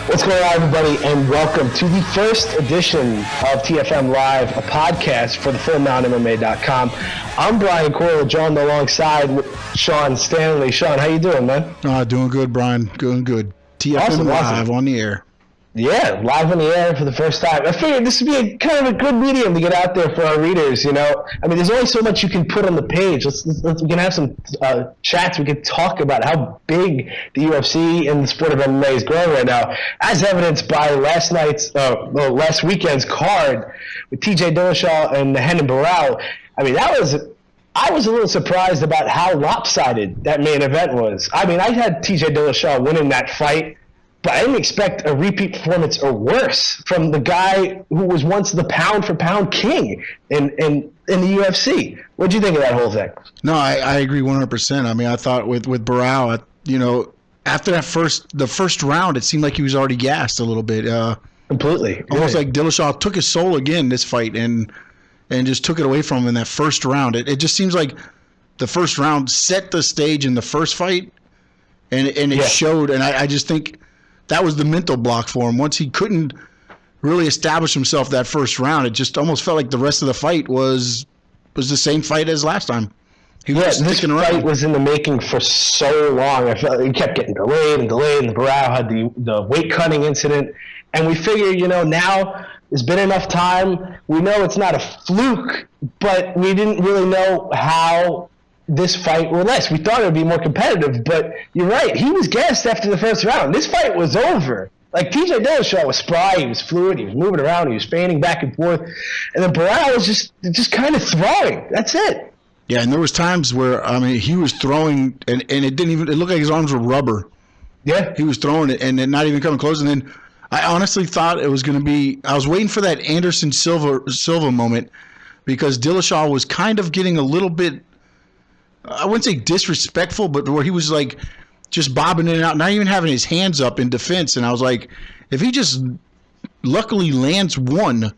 What's going on, everybody, and welcome to the first edition of TFM Live, a podcast for the FullMountMMA.com. I'm Brian Coyle, joined alongside Sean Stanley. Sean, how you doing, man? Doing good, Brian. Doing good. TFM Live on the air. Yeah, live on the air for the first time. I figured this would be a kind of a good medium to get out there for our readers, you know. I mean, there's only so much you can put on the page. We can have some chats. We can talk about how big the UFC and the sport of MMA is growing right now, as evidenced by last weekend's card with TJ Dillashaw and Renan Barão. I mean, I was a little surprised about how lopsided that main event was. I mean, I had TJ Dillashaw winning that fight, but I didn't expect a repeat performance or worse from the guy who was once the pound-for-pound king in the UFC. What did you think of that whole thing? No, I agree 100%. I mean, I thought with Barão, you know, after the first round, it seemed like he was already gassed a little bit. Completely. Almost like Dillashaw took his soul again this fight and just took it away from him in that first round. It just seems like the first round set the stage in the first fight, and it showed. And I just think that was the mental block for him. Once he couldn't really establish himself that first round, it just almost felt like the rest of the fight was the same fight as last time. This fight was in the making for so long. I felt like it kept getting delayed, and the Barão had the weight cutting incident. And we figure, you know, now there's been enough time. We know it's not a fluke, but we didn't really know how this fight will last. We thought it would be more competitive, but you're right. He was gassed after the first round. This fight was over. Like, TJ Dillashaw was spry. He was fluid. He was moving around. He was fanning back and forth. And then Barão was just kind of throwing. That's it. Yeah, and there was times where, I mean, he was throwing, and it looked like his arms were rubber. Yeah. He was throwing it and not even coming close. And then I honestly thought it was going to be – I was waiting for that Anderson Silva moment because Dillashaw was kind of getting a little bit – I wouldn't say disrespectful, but where he was like just bobbing in and out, not even having his hands up in defense. And I was like, if he just luckily lands one,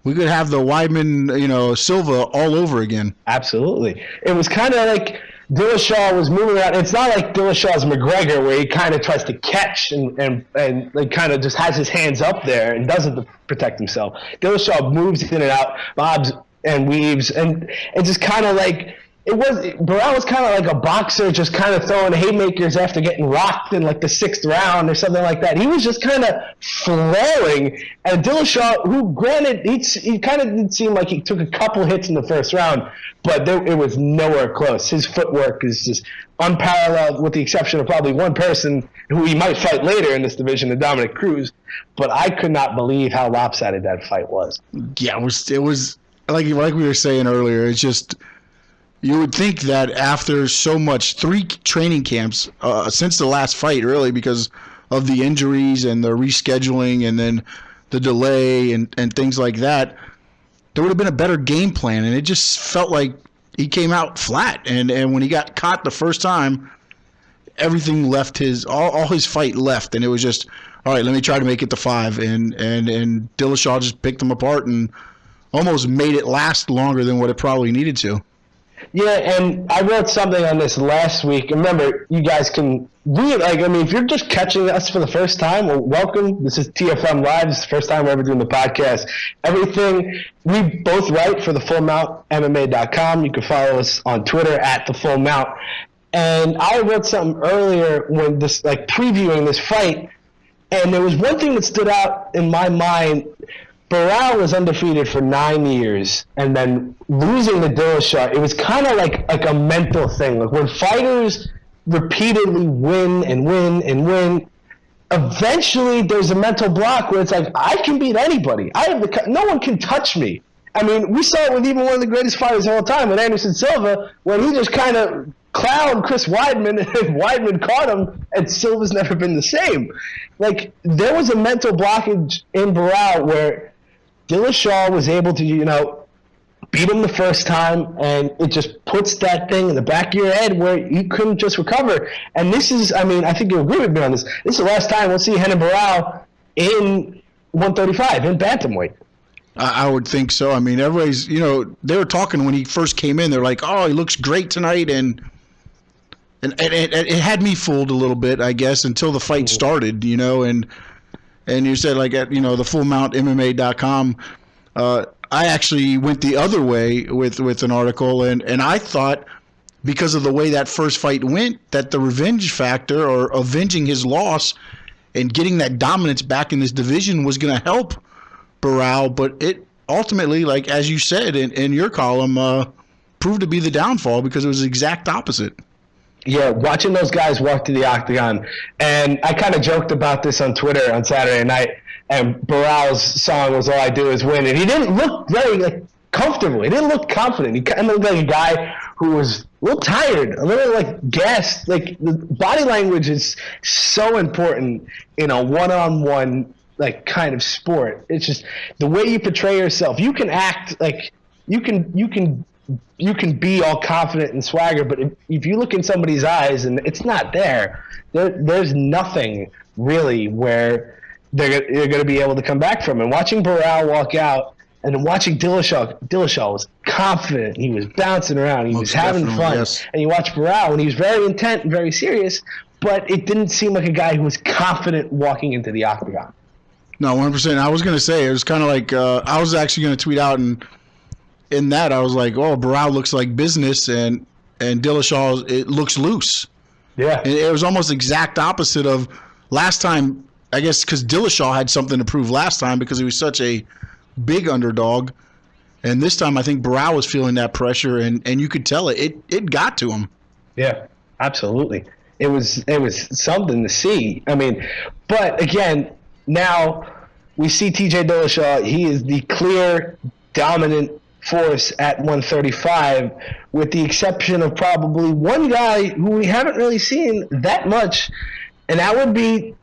we could have the Weidman, you know, Silva all over again. Absolutely. It was kind of like Dillashaw was moving around. It's not like Dillashaw's McGregor where he kind of tries to catch and like kind of just has his hands up there and doesn't protect himself. Dillashaw moves in and out, bobs and weaves, and it's just kind of like Barão was kind of like a boxer, just kind of throwing haymakers after getting rocked in like the 6th round or something like that. He was just kind of flowing, and Dillashaw, who granted he kind of did seem like he took a couple hits in the first round, but it was nowhere close. His footwork is just unparalleled, with the exception of probably one person who he might fight later in this division, the Dominic Cruz. But I could not believe how lopsided that fight was. Yeah, it was like we were saying earlier. It's just. You would think that after so much, 3 training camps since the last fight, really, because of the injuries and the rescheduling and then the delay and things like that, there would have been a better game plan. And it just felt like he came out flat. And when he got caught the first time, everything left all his fight left. And it was just, all right, let me try to make it to 5. And Dillashaw just picked him apart and almost made it last longer than what it probably needed to. Yeah, and I wrote something on this last week. Remember, you guys can read, if you're just catching us for the first time, well, welcome. This is TFM Live. This is the first time we're ever doing the podcast. Everything we both write for the FullMountMMA.com. You can follow us on Twitter at the Full Mount. And I wrote something earlier when previewing this fight, and there was one thing that stood out in my mind. Barão was undefeated for 9 years, and then losing to Dillashaw, it was kind of like a mental thing. Like when fighters repeatedly win and win and win, eventually there's a mental block where it's like, I can beat anybody. No one can touch me. I mean, we saw it with even one of the greatest fighters of all time, with Anderson Silva, when he just kind of clowned Chris Weidman, and Weidman caught him, and Silva's never been the same. Like, there was a mental blockage in Barão where Dillashaw was able to, beat him the first time, and it just puts that thing in the back of your head where you couldn't just recover. And this is, I think you'll agree with me on this. This is the last time we'll see Renan Barão in 135, in bantamweight. I would think so. I mean, everybody's, they were talking when he first came in. They're like, oh, he looks great tonight. And it had me fooled a little bit, I guess, until the fight started, and and you said like at the fullmountmma.com, I actually went the other way with an article, and I thought because of the way that first fight went that the revenge factor or avenging his loss and getting that dominance back in this division was going to help Barao, but it ultimately, like as you said in your column, proved to be the downfall because it was the exact opposite. Yeah, watching those guys walk to the octagon, and I kind of joked about this on Twitter on Saturday night, and Barao's song was "All I Do Is Win," and he didn't look very comfortable. He didn't look confident. He kind of looked like a guy who was a little tired, a little gassed. Like the body language is so important in a one-on-one kind of sport. It's just the way you portray yourself. You can act like you can be all confident and swagger, but if you look in somebody's eyes and it's not there's nothing really where they're going to be able to come back from. And watching Barao walk out and then watching Dillashaw was confident. He was bouncing around. He was having fun. Yes. And you watch Barao and he was very intent and very serious, but it didn't seem like a guy who was confident walking into the octagon. No, 100%. I was going to say, it was kind of like I was actually going to tweet out, and in that I was like, oh, Barao looks like business, and Dillashaw, it looks loose. Yeah. And it was almost exact opposite of last time, I guess, because Dillashaw had something to prove last time because he was such a big underdog. And this time I think Barao was feeling that pressure, and you could tell it got to him. Yeah, absolutely. It was something to see. I mean, but again, now we see TJ Dillashaw. He is the clear dominant force at 135, with the exception of probably one guy who we haven't really seen that much, and that would be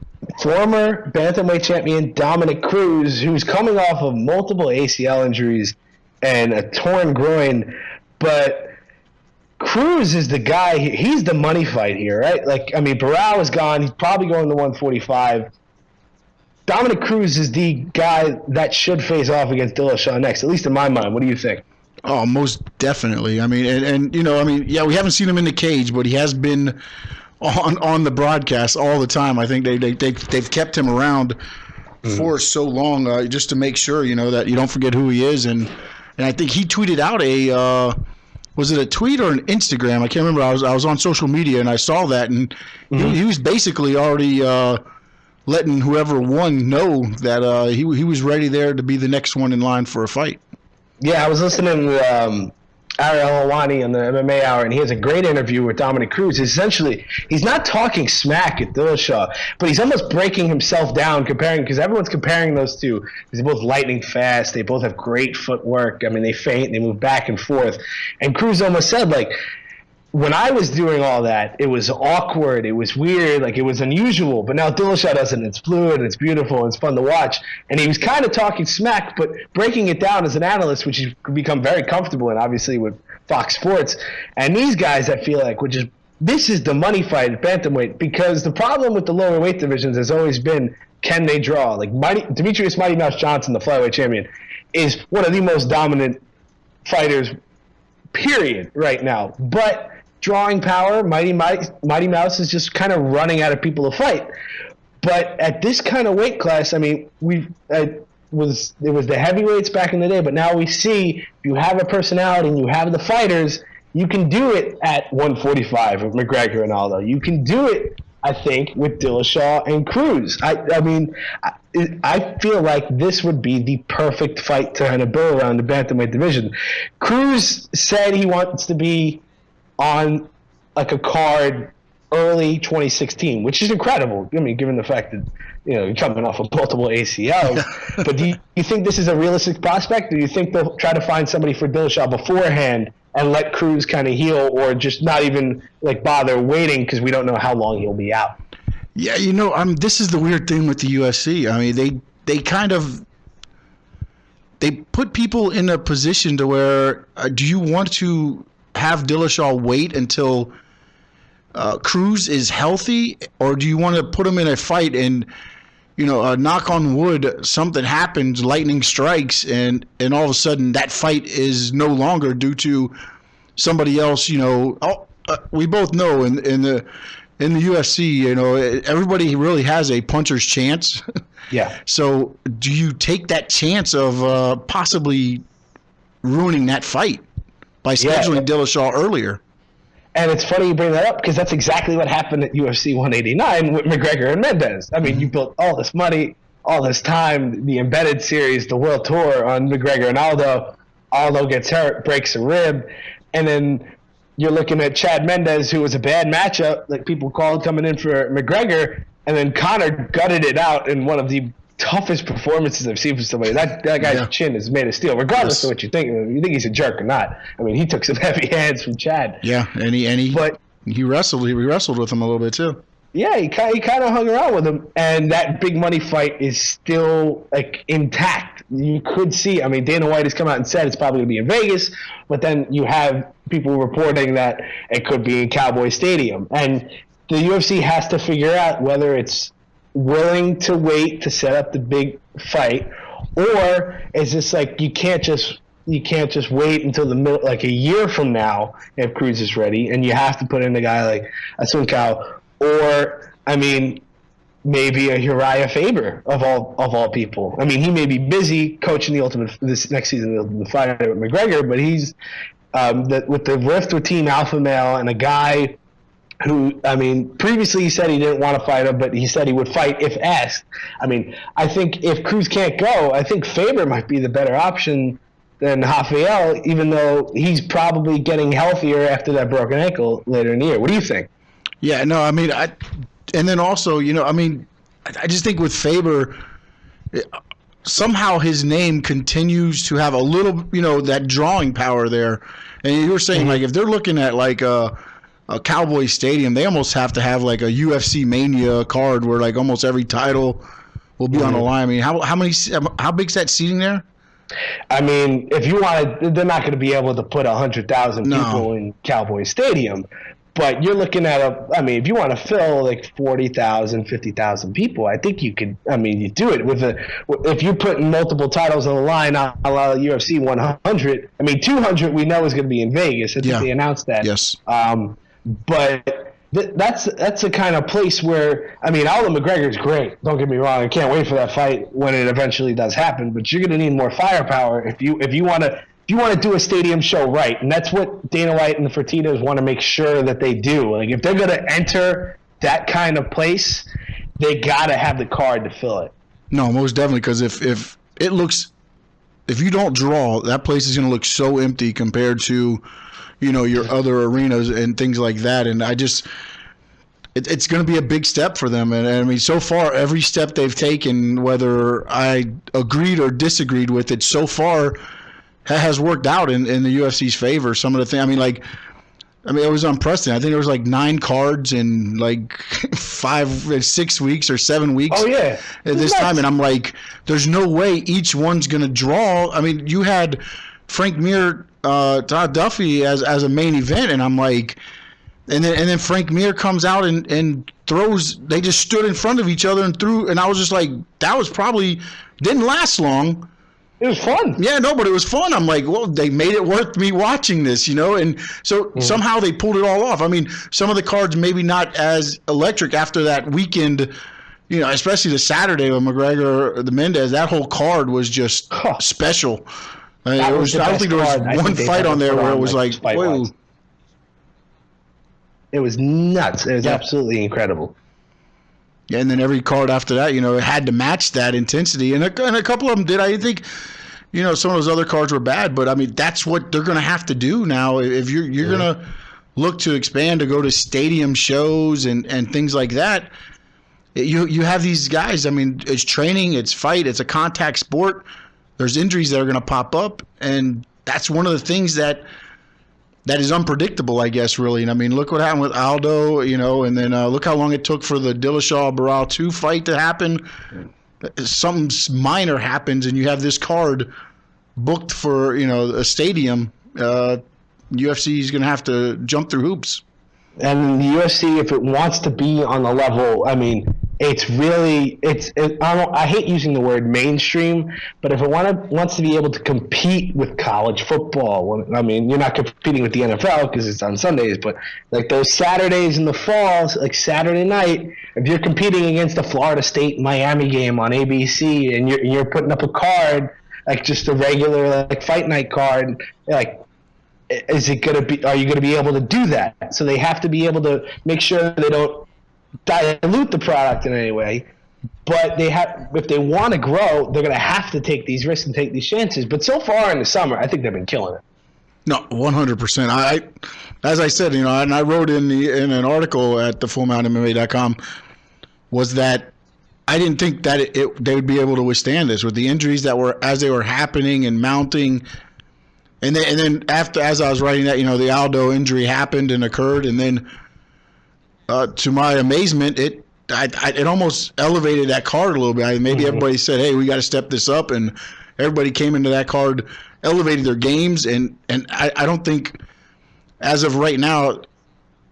former bantamweight champion Dominick Cruz, who's coming off of multiple ACL injuries and a torn groin. But Cruz is the guy. He's the money fight here, right? Barao is gone. He's probably going to 145. Dominick Cruz is the guy that should face off against Dillashaw next, at least in my mind. What do you think? Oh, most definitely. I mean, yeah, we haven't seen him in the cage, but he has been on the broadcast all the time. I think they've kept him around for so long just to make sure, that you don't forget who he is. And I think he tweeted out was it a tweet or an Instagram? I can't remember. I was on social media and I saw that, and he was basically already letting whoever won know that he was ready there to be the next one in line for a fight. Yeah, I was listening to Ariel Helwani on the MMA Hour, and he has a great interview with Dominick Cruz. Essentially, he's not talking smack at Dillashaw, but he's almost breaking himself down, because everyone's comparing those two. Because they're both lightning fast. They both have great footwork. I mean, they feint, they move back and forth. And Cruz almost said, when I was doing all that, it was awkward, it was weird, it was unusual. But now Dillashaw does it, and it's fluid, and it's beautiful, and it's fun to watch. And he was kind of talking smack, but breaking it down as an analyst, which he's become very comfortable in, obviously, with Fox Sports. And these guys, I feel like, this is the money fight at bantamweight, because the problem with the lower weight divisions has always been, can they draw? Demetrius Mighty Mouse Johnson, the flyweight champion, is one of the most dominant fighters, period, right now. But drawing power, Mighty Mouse is just kind of running out of people to fight. But at this kind of weight class, I mean, it was the heavyweights back in the day, but now we see if you have a personality and you have the fighters, you can do it at 145 with McGregor and Aldo. You can do it, I think, with Dillashaw and Cruz. I feel like this would be the perfect fight to kind of build around the bantamweight division. Cruz said he wants to be on a card early 2016, which is incredible. I mean, given the fact that you're coming off of multiple ACLs. But do you think this is a realistic prospect? Do you think they'll try to find somebody for Dillashaw beforehand and let Cruz kind of heal, or just not even bother waiting because we don't know how long he'll be out? Yeah, this is the weird thing with the UFC. I mean, they put people in a position to where do you want to have Dillashaw wait until Cruz is healthy, or do you want to put him in a fight and knock on wood, something happens, lightning strikes, and all of a sudden that fight is no longer due to somebody else? We both know in in the UFC, everybody really has a puncher's chance. Yeah. So do you take that chance of possibly ruining that fight by scheduling Dillashaw earlier? And it's funny you bring that up because that's exactly what happened at UFC 189 with McGregor and Mendez. I mean, you built all this money, all this time, the embedded series, the world tour on McGregor and Aldo. Aldo gets hurt, breaks a rib, and then you're looking at Chad Mendez, who was a bad matchup, like people called coming in for McGregor, and then Conor gutted it out in one of the toughest performances I've seen from somebody. That guy's chin is made of steel, regardless of what you think. You think he's a jerk or not. I mean, he took some heavy hands from Chad. Yeah, and he wrestled. He wrestled with him a little bit too. Yeah, he kind of hung around with him, and that big money fight is still like intact. You could see. I mean, Dana White has come out and said it's probably going to be in Vegas, but then you have people reporting that it could be in Cowboy Stadium, and the UFC has to figure out whether it's willing to wait to set up the big fight, or is this like you can't just wait until the middle, like a year from now if Cruz is ready, and you have to put in a guy like Asuncao, or I mean maybe a Uriah Faber of all people. I mean, he may be busy coaching this next season of the fight with McGregor, but he's with the rift with Team Alpha Male and a guy who, I mean, previously he said he didn't want to fight him, but he said he would fight if asked. I mean, I think if Cruz can't go, I think Faber might be the better option than Rafael, even though he's probably getting healthier after that broken ankle later in the year. What do you think? Yeah, no, I mean, and then also, I just think with Faber, somehow his name continues to have a little, that drawing power there. And you were saying, like, if they're looking at, like, a Cowboy Stadium, they almost have to have like a UFC Mania card where like almost every title will be on the line. I mean, how big's that seating there? I mean, if you want to, they're not going to be able to put 100,000 people in Cowboy Stadium, but you're looking at if you want to fill like 40,000, 50,000 people, I think you could. I mean, you do it if you're putting multiple titles on the line, a la UFC 100. I mean, 200 we know is going to be in Vegas. I think they announced that. Yes. But that's the kind of place where, I mean, Aldo McGregor is great. Don't get me wrong. I can't wait for that fight when it eventually does happen. But you're going to need more firepower if you want to do a stadium show right. And that's what Dana White and the Fertittas want to make sure that they do. Like if they're going to enter that kind of place, they got to have the card to fill it. No, most definitely. Because if you don't draw, that place is going to look so empty compared to your other arenas and things like that. And it's going to be a big step for them. And I mean, so far, every step they've taken, whether I agreed or disagreed with it, so far has worked out in the UFC's favor. Some of the things, it was unprecedented. I think there was like 9 cards in like 6 weeks or 7 weeks. Oh yeah, at this time, and I'm like, there's no way each one's going to draw. I mean, you had Frank Mir, Todd Duffy as a main event, and I'm like, and then Frank Mir comes out and throws. They just stood in front of each other and threw, and I was just like, that was probably didn't last long. It was fun. Yeah, no, but it was fun. I'm like, well, they made it worth me watching this, and so somehow they pulled it all off. I mean, some of the cards maybe not as electric after that weekend, especially the Saturday with McGregor, the Mendez. That whole card was just special. I don't think there was one fight on there where it was like, whoa. It was nuts. It was absolutely incredible. Yeah, and then every card after that, it had to match that intensity. And a couple of them did. I think, some of those other cards were bad. But, I mean, that's what they're going to have to do now. If you're going to look to expand, to go to stadium shows and things like that, you have these guys. I mean, it's training, it's fight, it's a contact sport. There's injuries that are going to pop up, and that's one of the things that is unpredictable, I guess, really. And I mean, look what happened with Aldo, and then look how long it took for the Dillashaw-Barral 2 fight to happen. Something minor happens, and you have this card booked for, a stadium. UFC is going to have to jump through hoops. And the UFC, if it wants to be on the level, I mean, it's really I hate using the word mainstream, but if it wants to be able to compete with college football, I mean, you're not competing with the NFL because it's on Sundays, but like those Saturdays in the fall, like Saturday night, if you're competing against the Florida State Miami game on ABC and you're putting up a card like just a regular like fight night card, like, is it going to be? Are you going to be able to do that? So they have to be able to make sure they don't dilute the product in any way. But if they want to grow, they're going to have to take these risks and take these chances. But so far in the summer, I think they've been killing it. No, 100%. As I said, and I wrote in an article at thefullmountmma.com, was that I didn't think that they would be able to withstand this with the injuries that were as they were happening and mounting. And then after, as I was writing that, the Aldo injury happened and occurred, and then to my amazement, it almost elevated that card a little bit. Maybe everybody said, "Hey, we got to step this up," and everybody came into that card, elevated their games, and I don't think, as of right now,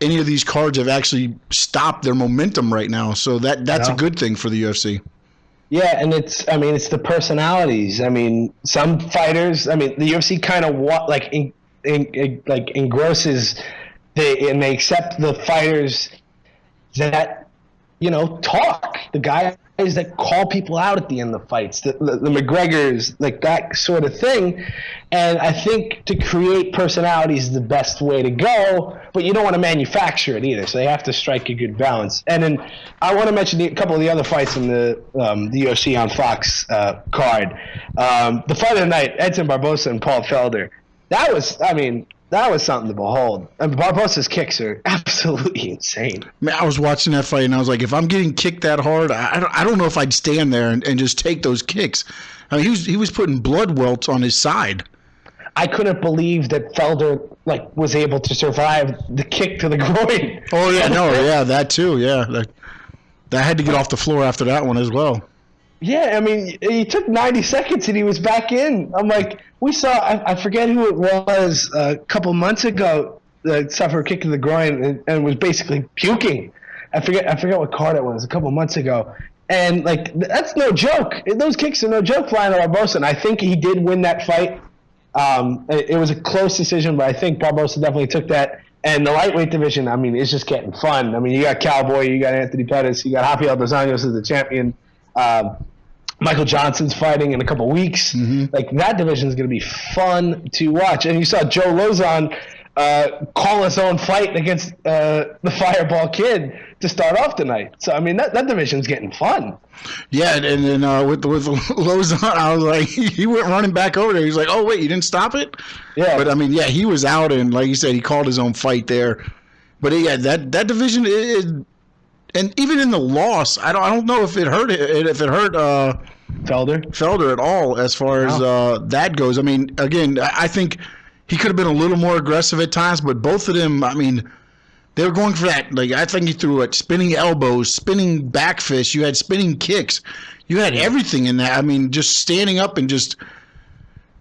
any of these cards have actually stopped their momentum right now. So that's a good thing for the UFC. Yeah, and it's the personalities. I mean, some fighters. I mean, the UFC kind of engrosses and they accept the fighters that talk. The guys that call people out at the end of the fights, the McGregors, like that sort of thing. And I think to create personalities is the best way to go, but you don't want to manufacture it either. So they have to strike a good balance. And then I want to mention a couple of the other fights in the UFC on Fox card. The fight of the night, Edson Barboza and Paul Felder. That was something to behold. And Barbosa's kicks are absolutely insane. Man, I was watching that fight, and I was like, if I'm getting kicked that hard, I don't know if I'd stand there and just take those kicks. I mean, he was putting blood welts on his side. I couldn't believe that Felder was able to survive the kick to the groin. Oh, yeah, that too, yeah. That had to get off the floor after that one as well. Yeah, I mean, he took 90 seconds and he was back in. I'm like, we saw, I forget who it was a couple months ago that suffered a kick to the groin and was basically puking. I forget what card it was a couple months ago. And, that's no joke. Those kicks are no joke flying to Barboza. And I think he did win that fight. It was a close decision, but I think Barboza definitely took that. And the lightweight division, I mean, it's just getting fun. I mean, you got Cowboy, you got Anthony Pettis, you got Rafael dos Anjos as the champion. Michael Johnson's fighting in a couple weeks. That division is going to be fun to watch. And you saw Joe Lozon call his own fight against the Fireball Kid to start off tonight. So, I mean, that division's getting fun. Yeah, and then with Lozon, I was like, he went running back over there. He was like, oh, wait, you didn't stop it? Yeah. But, I mean, yeah, he was out, and like you said, he called his own fight there. But, yeah, that division is – and even in the loss, I don't know if it hurt Felder at all as far as that goes. I mean, again, I think he could have been a little more aggressive at times, but both of them, I mean, they were going for that. I think he threw spinning elbows, spinning back fists. You had spinning kicks. You had everything in that. I mean, just standing up and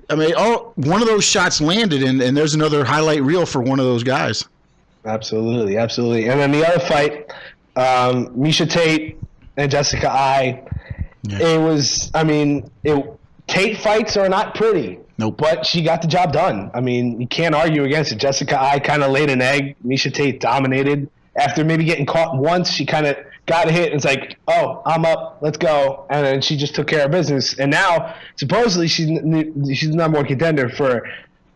one of those shots landed, and there's another highlight reel for one of those guys. Absolutely. And then the other fight. Miesha Tate and Jessica Ai. Yeah. It was, Tate fights are not pretty. Nope. But she got the job done. I mean, you can't argue against it. Jessica Ai kind of laid an egg. Miesha Tate dominated. After maybe getting caught once, she kind of got a hit and it's like, oh, I'm up, let's go. And then she just took care of business. And now, supposedly, she's the number one contender for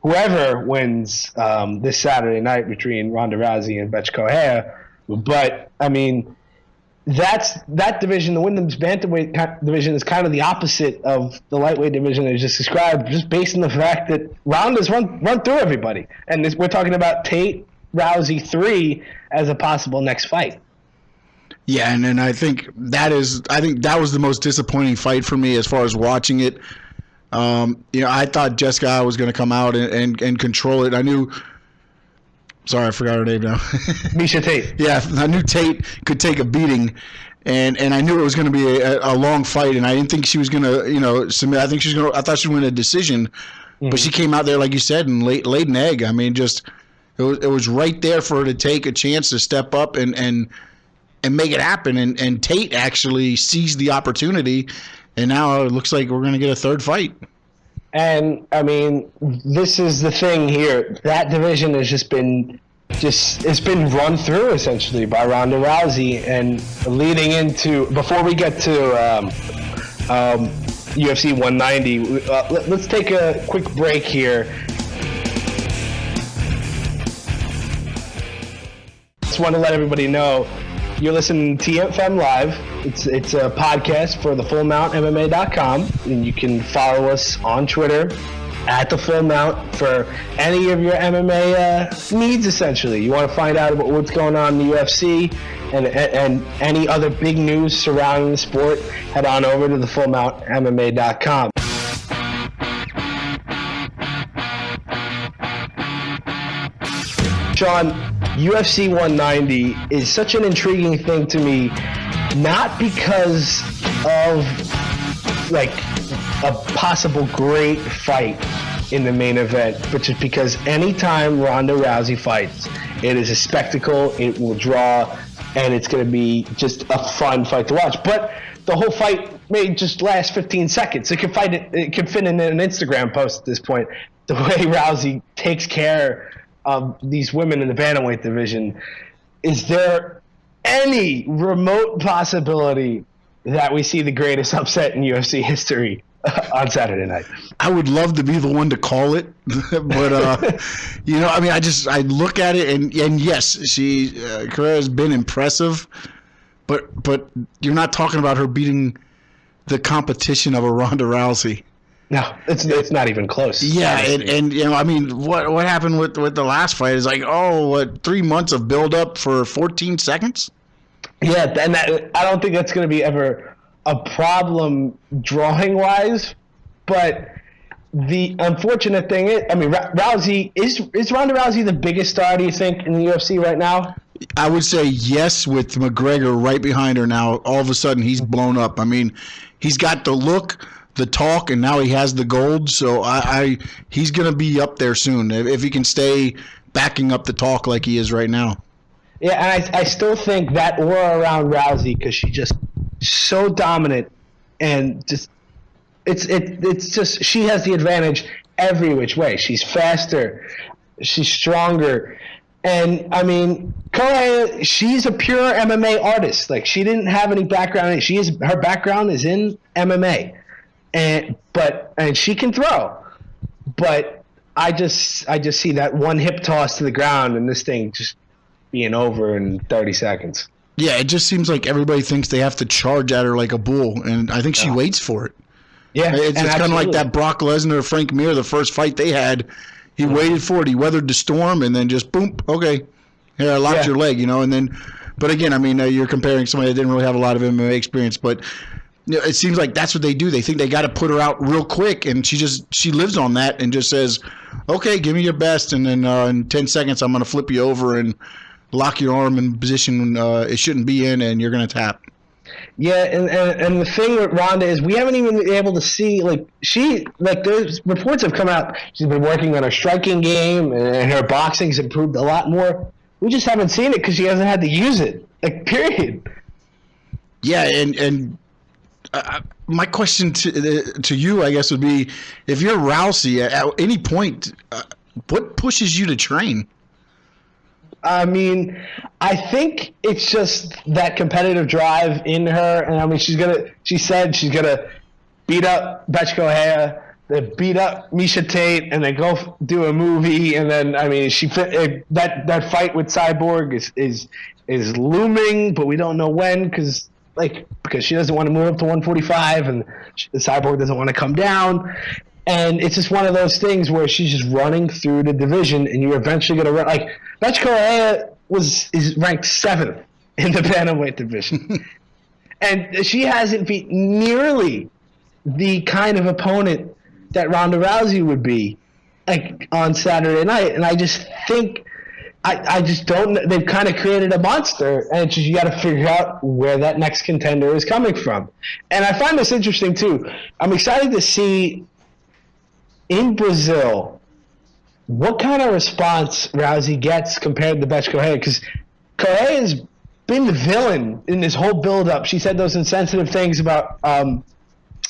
whoever wins this Saturday night between Ronda Rousey and Bethe Correia. But, I mean, that division, the women's bantamweight division, is kind of the opposite of the lightweight division I just described, just based on the fact that Ronda's run through everybody. And we're talking about Tate, Rousey 3 as a possible next fight. Yeah, and I think that was the most disappointing fight for me as far as watching it. I thought Jessica was going to come out and control it. I knew – sorry, I forgot her name now. Miesha Tate. Yeah, I knew Tate could take a beating, and I knew it was going to be a long fight, and I didn't think she was going to, submit. I thought she was going to win a decision, but she came out there, like you said, and laid an egg. I mean, just it was right there for her to take a chance to step up and and make it happen. And Tate actually seized the opportunity, and now it looks like we're going to get a third fight. And I mean, this is the thing here. That division has it's been run through essentially by Ronda Rousey, and leading into, before we get to UFC 190, let's take a quick break here. Just want to let everybody know you're listening to TFM Live. It's a podcast for thefullmountmma.com, and you can follow us on Twitter at the Full Mount for any of your MMA needs. Essentially, you want to find out about what's going on in the UFC and any other big news surrounding the sport, head on over to thefullmountmma.com. Sean, UFC 190 is such an intriguing thing to me, not because of like a possible great fight in the main event, but just because anytime Ronda Rousey fights, it is a spectacle, it will draw, and it's going to be just a fun fight to watch. But the whole fight may just last 15 seconds. It can fit in an Instagram post at this point. The way Rousey takes care of these women in the bantamweight division. Is there any remote possibility that we see the greatest upset in UFC history on Saturday night? I would love to be the one to call it, but I mean, I look at it and yes, Correia has been impressive, but you're not talking about her beating the competition of a Ronda Rousey. No, it's not even close. Yeah, and I mean, what happened with the last fight is like, 3 months of build up for 14 seconds? Yeah, and I don't think that's going to be ever a problem drawing wise, but the unfortunate thing is, I mean, Rousey is Ronda Rousey the biggest star, do you think, in the UFC right now? I would say yes, with McGregor right behind her now. All of a sudden, he's blown up. I mean, he's got the look, the talk, and now he has the gold. So he's going to be up there soon if he can stay backing up the talk like he is right now. Yeah, and I still think that aura around Rousey, because she's just so dominant, and just it's just she has the advantage every which way. She's faster, she's stronger, and I mean, Coyle, she's a pure MMA artist. Like, she didn't have any background. Her background is in MMA. And she can throw, but I just see that one hip toss to the ground and this thing just being over in 30 seconds. Yeah, it just seems like everybody thinks they have to charge at her like a bull, and I think she waits for it. Yeah, it's kind of like that Brock Lesnar, Frank Mir, the first fight they had. He waited for it. He weathered the storm, and then just boom. Okay, I locked your leg, and then. But again, I mean, you're comparing somebody that didn't really have a lot of MMA experience, but. It seems like that's what they do. They think they got to put her out real quick, and she lives on that and just says, "Okay, give me your best," and then in 10 seconds I'm going to flip you over and lock your arm in position it shouldn't be in, and you're going to tap. Yeah, and the thing with Ronda is we haven't even been able to see there's reports have come out. She's been working on her striking game, and her boxing's improved a lot more. We just haven't seen it because she hasn't had to use it. Like, period. Yeah, and. My question to you, I guess, would be, if you're Rousey, at any point, what pushes you to train? I mean, I think it's just that competitive drive in her, and I mean, she said she's gonna beat up Bethe Correia, then beat up Miesha Tate, and then go do a movie, and then I mean, that fight with Cyborg is looming, but we don't know when because she doesn't want to move up to 145, and the Cyborg doesn't want to come down. And it's just one of those things where she's just running through the division, and you're eventually going to run. Like, Bethe Correia is ranked 7th in the bantamweight division. And she hasn't beat nearly the kind of opponent that Ronda Rousey would be, like, on Saturday night. And I just think I just don't. They've kind of created a monster, and it's just, you got to figure out where that next contender is coming from. And I find this interesting too. I'm excited to see in Brazil what kind of response Rousey gets compared to Bethe Correia, because Correia's been the villain in this whole build-up. She said those insensitive things about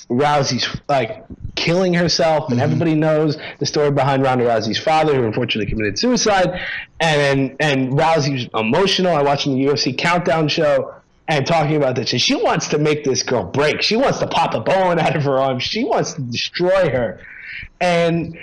Rousey's like killing herself, and everybody knows the story behind Ronda Rousey's father, who unfortunately committed suicide. And Rousey's emotional. I watched the UFC Countdown show and talking about this. And she wants to make this girl break. She wants to pop a bone out of her arm. She wants to destroy her. And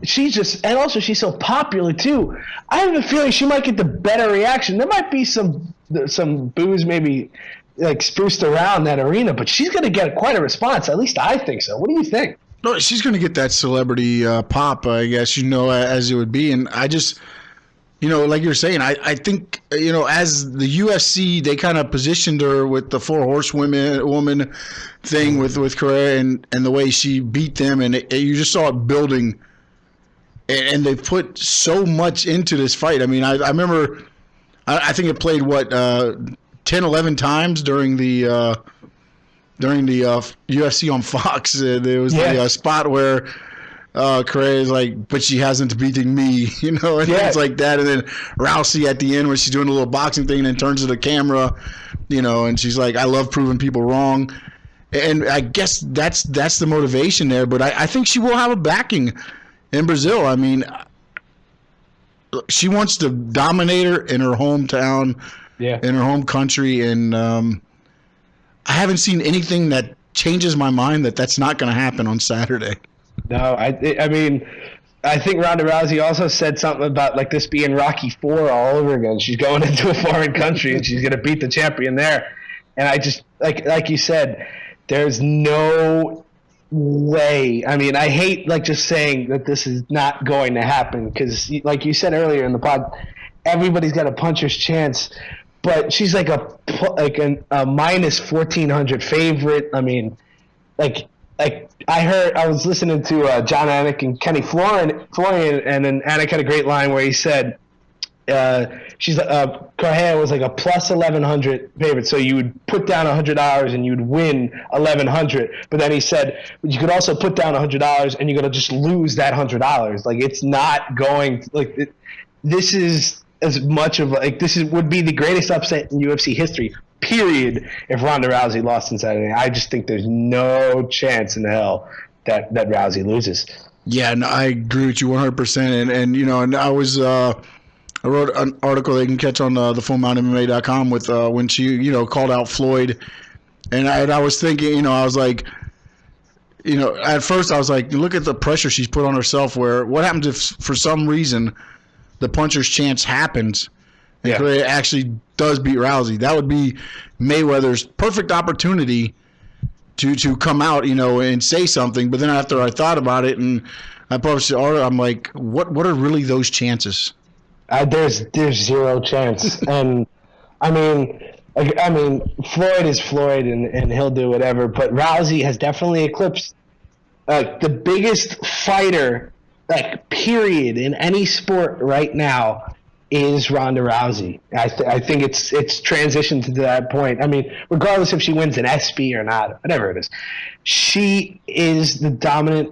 she's just, and also she's so popular too. I have a feeling she might get the better reaction. There might be some boos maybe like spruced around that arena, but she's going to get quite a response. At least I think so. What do you think? No, she's going to get that celebrity pop, I guess, as it would be. And I just, like you're saying, I think, as the UFC, they kind of positioned her with the 4 horsewoman thing with Correia and the way she beat them. And you just saw it building. And they put so much into this fight. I mean, I remember, I think it played, 10, 11 times during the UFC on Fox. There was the spot where Correia is like, but she hasn't beaten me, and things like that. And then Rousey at the end when she's doing a little boxing thing and then turns to the camera, and she's like, I love proving people wrong. And I guess that's the motivation there. But I think she will have a backing in Brazil. I mean, she wants to dominate her in her hometown. In her home country, and I haven't seen anything that changes my mind that's not going to happen on Saturday. No, I mean, I think Ronda Rousey also said something about like this being Rocky IV all over again. She's going into a foreign country and she's going to beat the champion there. And I just like you said, there's no way. I mean, I hate like just saying that this is not going to happen because, like you said earlier in the pod, everybody's got a puncher's chance. But she's like a minus 1,400 favorite. I mean, like I was listening to John Anik and Kenny Florian, and then Anik had a great line where he said, Correia was like a plus 1,100 favorite, so you would put down $100 and you'd win 1,100. But then he said you could also put down $100 and you're gonna just lose that $100. Like it's not going this is. As much of would be the greatest upset in UFC history, period, if Ronda Rousey lost on Saturday. I just think there's no chance in hell that Rousey loses. Yeah, no, I agree with you 100%. And I was I wrote an article they can catch on the fullmountmma.com with when she called out Floyd, and I was thinking, I was like, at first I was like, look at the pressure she's put on herself. What happens if for some reason the puncher's chance happens and Correia actually does beat Rousey? That would be Mayweather's perfect opportunity to come out, and say something. But then after I thought about it and I published the article, I'm like, what are really those chances? There's zero chance. And I mean, Floyd is Floyd and he'll do whatever. But Rousey has definitely eclipsed the biggest fighter period in any sport right now is Ronda Rousey. I think it's transitioned to that point. I mean, regardless if she wins an ESPY or not, whatever it is, she is the dominant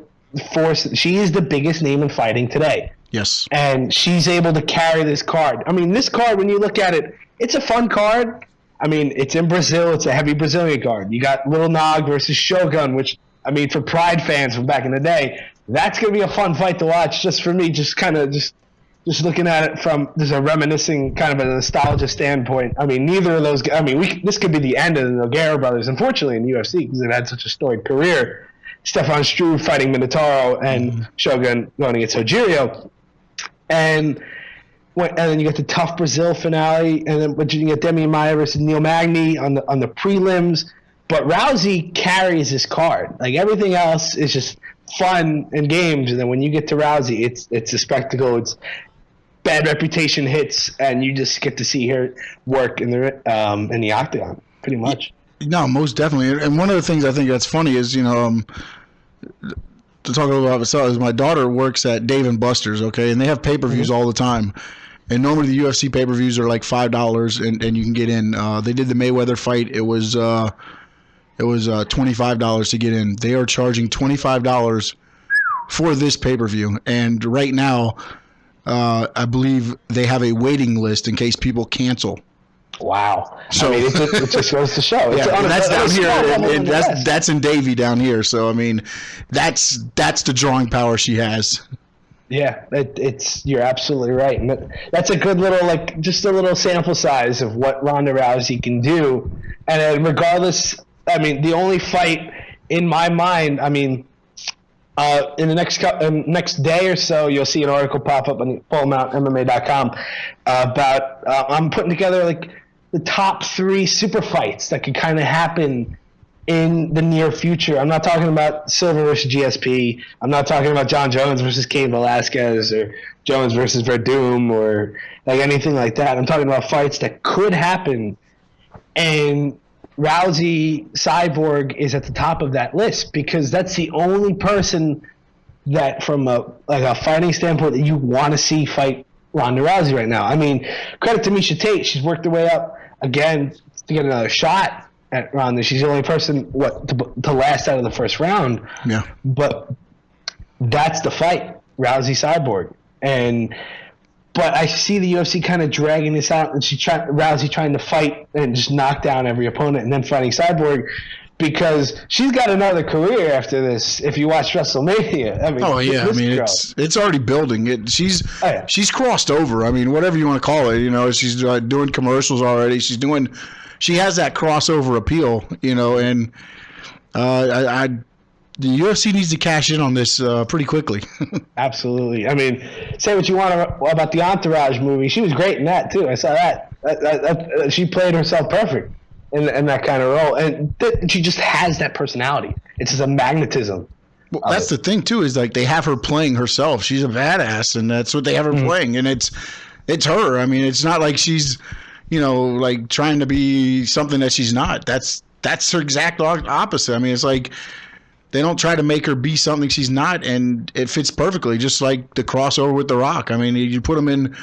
force. She is the biggest name in fighting today. Yes. And she's able to carry this card. I mean, this card, when you look at it, it's a fun card. I mean, it's in Brazil. It's a heavy Brazilian card. You got Little Nog versus Shogun, which, I mean, for Pride fans from back in the day, that's going to be a fun fight to watch just for me, just kind of just looking at it from there's a reminiscing kind of a nostalgia standpoint. I mean, neither of those – I mean, this could be the end of the Nogueira brothers, unfortunately, in the UFC because they've had such a storied career. Stefan Struve fighting Minotauro and Shogun going against Rogerio. And then you get the tough Brazil finale, but you get Demi Maia versus Neil Magny on the prelims. But Rousey carries this card. Like everything else is just fun and games, and then when you get to Rousey, it's a spectacle. It's bad reputation hits, and you just get to see her work in the octagon, pretty much. No, most definitely. And one of the things I think that's funny is, to talk a little about myself, is my daughter works at Dave & Buster's, okay, and they have pay-per-views all the time. And normally the UFC pay-per-views are like $5, and you can get in. They did the Mayweather fight. It was $25 to get in. They are charging $25 for this pay-per-view. And right now, I believe they have a waiting list in case people cancel. Wow. So I mean, it just goes to show. Yeah, and that's down here. And that's in Davie down here. So I mean, that's the drawing power she has. Yeah, you're absolutely right, and that's a good little just a little sample size of what Ronda Rousey can do. And regardless, I mean, the only fight in my mind, I mean, in the next day or so, you'll see an article pop up on FullMountMMA.com about I'm putting together the top 3 super fights that could kind of happen in the near future. I'm not talking about Silva versus GSP. I'm not talking about John Jones versus Cain Velasquez or Jones versus Verdum or anything like that. I'm talking about fights that could happen, and Rousey Cyborg is at the top of that list because that's the only person that, from a fighting standpoint, that you want to see fight Ronda Rousey right now. I mean, credit to Miesha Tate. She's worked her way up again to get another shot at Ronda. She's the only person to last out of the first round. Yeah. But that's the fight, Rousey Cyborg. But I see the UFC kind of dragging this out, and Rousey trying to fight and just knock down every opponent, and then fighting Cyborg because she's got another career after this. If you watch WrestleMania, I mean, it's already building. She's crossed over. I mean, whatever you want to call it. She's doing commercials already. She has that crossover appeal, and the UFC needs to cash in on this pretty quickly. Absolutely. I mean, say what you want about the Entourage movie. She was great in that, too. I saw that. She played herself perfect in that kind of role. And she just has that personality. It's just a magnetism. Well, that's the thing, too, is they have her playing herself. She's a badass, and that's what they have her playing. And it's her. I mean, it's not like she's, trying to be something that she's not. That's her exact opposite. I mean, it's they don't try to make her be something she's not, and it fits perfectly, just like the crossover with The Rock. I mean, you put them in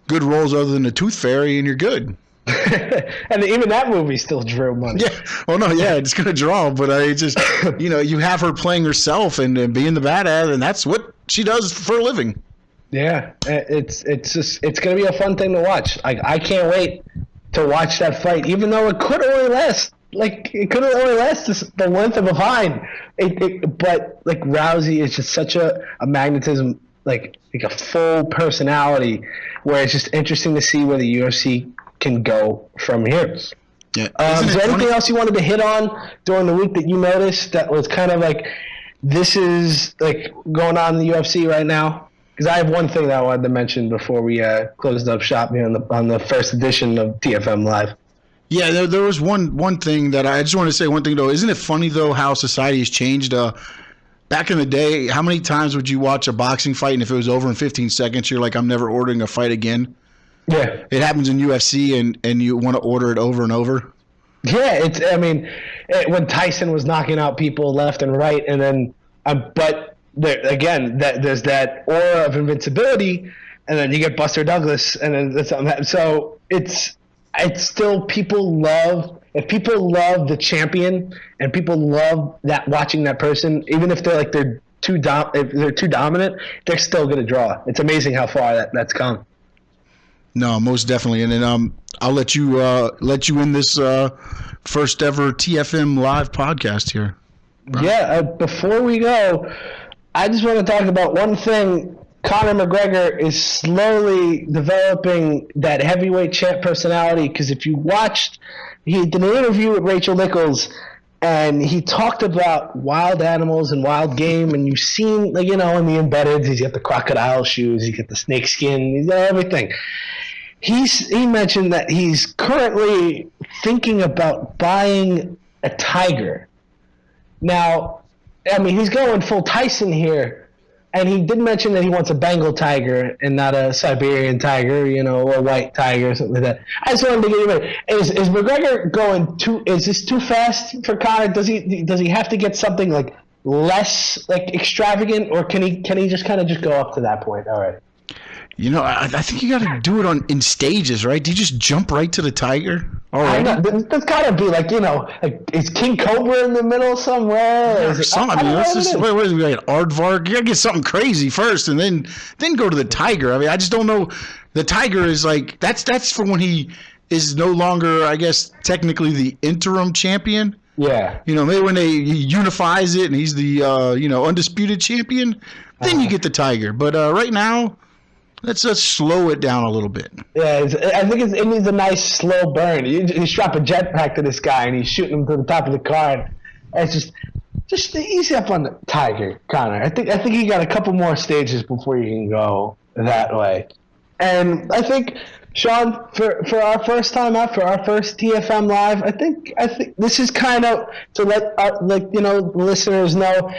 good roles other than the Tooth Fairy, and you're good. And even that movie still drew money. Yeah. Well, no, yeah, it's going to draw, but it's just, you have her playing herself and being the badass, and that's what she does for a living. Yeah, it's going to be a fun thing to watch. I can't wait to watch that fight, even though it could only last. It could only last the length of a fight. But Rousey is just such a magnetism, like a full personality, where it's just interesting to see where the UFC can go from here. Yeah. Is there anything else you wanted to hit on during the week that you noticed that was kind of this is going on in the UFC right now? Because I have one thing that I wanted to mention before we closed up shop here on the first edition of TFM Live. Yeah, there was one thing that I just want to say one thing, though. Isn't it funny, though, how society has changed? Back in the day, how many times would you watch a boxing fight, and if it was over in 15 seconds, you're like, I'm never ordering a fight again? Yeah. It happens in UFC, and you want to order it over and over? Yeah, when Tyson was knocking out people left and right, and then but there's that aura of invincibility, and then you get Buster Douglas, and then that's something. So it's still people love the champion, and people love that watching that person, even if they're too dominant, they're still going to draw. It's amazing how far that's come. No, most definitely. And then I'll let you in this first ever TFM Live podcast here. Brian. Yeah, before we go, I just want to talk about one thing. Conor McGregor is slowly developing that heavyweight champ personality, because if you watched, he did an interview with Rachel Nichols, and he talked about wild animals and wild game, and you've seen, in the embeddeds, he's got the crocodile shoes, he's got the snake skin, he's got everything. He mentioned that he's currently thinking about buying a tiger. Now, he's going full Tyson here. And he did mention that he wants a Bengal tiger and not a Siberian tiger, or a white tiger or something like that. I just wanted to get you ready. Is McGregor going is this too fast for Conor? Does he have to get something less extravagant, or can he just kind of just go up to that point? All right. I think you got to do it in stages, right? Do you just jump right to the tiger? I know. That's got to be is King Cobra in the middle somewhere? What is we got? Aardvark? You got to get something crazy first, and then go to the tiger. I just don't know. The tiger is that's for when he is no longer, I guess, technically the interim champion. Yeah. Maybe when he unifies it and he's the, undisputed champion, then you get the Tiger. But right now, let's just slow it down a little bit. Yeah, I think it needs a nice slow burn. You strap a jetpack to this guy and he's shooting him to the top of the car. And it's just easy up on the Tiger, Connor. I think you got a couple more stages before you can go that way. And I think, Sean, for our first time out, for our first TFM Live, I think this is kind of to let listeners know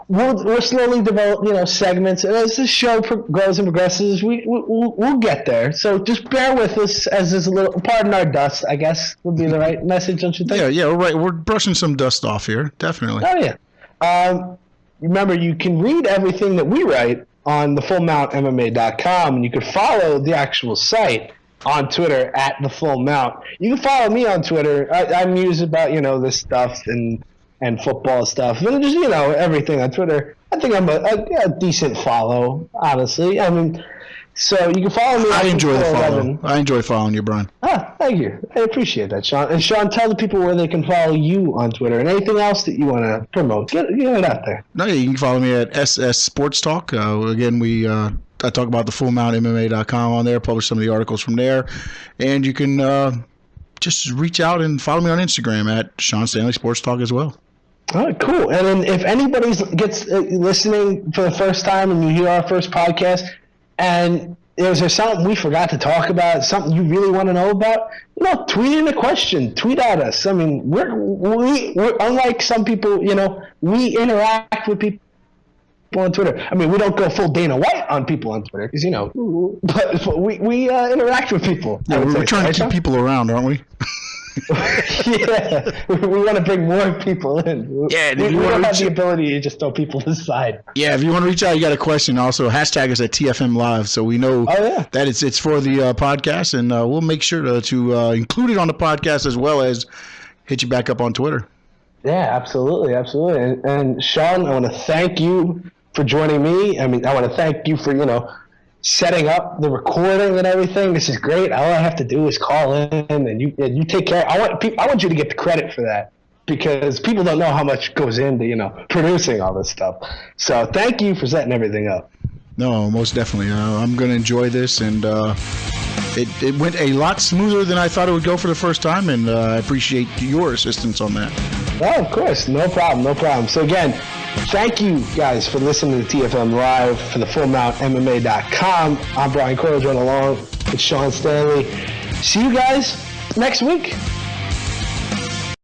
we'll slowly develop segments, and as the show grows and progresses, we'll get there. So just bear with us as there's a little pardon our dust, I guess would be the right message, don't you think? Yeah, right. We're brushing some dust off here, definitely. Oh yeah. Remember, you can read everything that we write on thefullmountmma.com, and you can follow the actual site on Twitter at thefullmount. You can follow me on Twitter. I muse about this stuff and football stuff, and just everything on Twitter. I think I'm a decent follow, honestly. I mean, so you can follow me. I enjoy the follow. I enjoy following you, Brian. Thank you. I appreciate that, Sean. And Sean, tell the people where they can follow you on Twitter and anything else that you want to promote. Get it out there. No, you can follow me at SS Sports Talk. Again, I talk about thefullmountmma.com on there, publish some of the articles from there, and you can just reach out and follow me on Instagram at Sean Stanley Sports Talk as well. All right, cool. And then if anybody gets listening for the first time and you hear our first podcast, and is there something we forgot to talk about, something you really want to know about, tweet in a question, tweet at us. I mean, we're unlike some people, we interact with people on Twitter. I mean, we don't go full Dana White on people on Twitter because, but we interact with people. Yeah, we're trying to keep people around, aren't we? Yeah, we want to bring more people in. Yeah, we don't have the ability to just throw people aside. Yeah, if you want to reach out, you got a question. Also, hashtag us at TFM Live, so we know that it's for the podcast, and we'll make sure to include it on the podcast as well as hit you back up on Twitter. Yeah, absolutely. And Sean, I want to thank you for joining me. I mean, I want to thank you for setting up the recording and everything. This is great. All I have to do is call in, and you take care. I want you to get the credit for that because people don't know how much goes into producing all this stuff. So thank you for setting everything up. No, most definitely. I'm going to enjoy this, and it went a lot smoother than I thought it would go for the first time, and I appreciate your assistance on that. Oh, of course. No problem. So again, thank you guys for listening to TFM Live for the fullmountmma.com. I'm Brian Coyle, joined along with Sean Stanley. See you guys next week.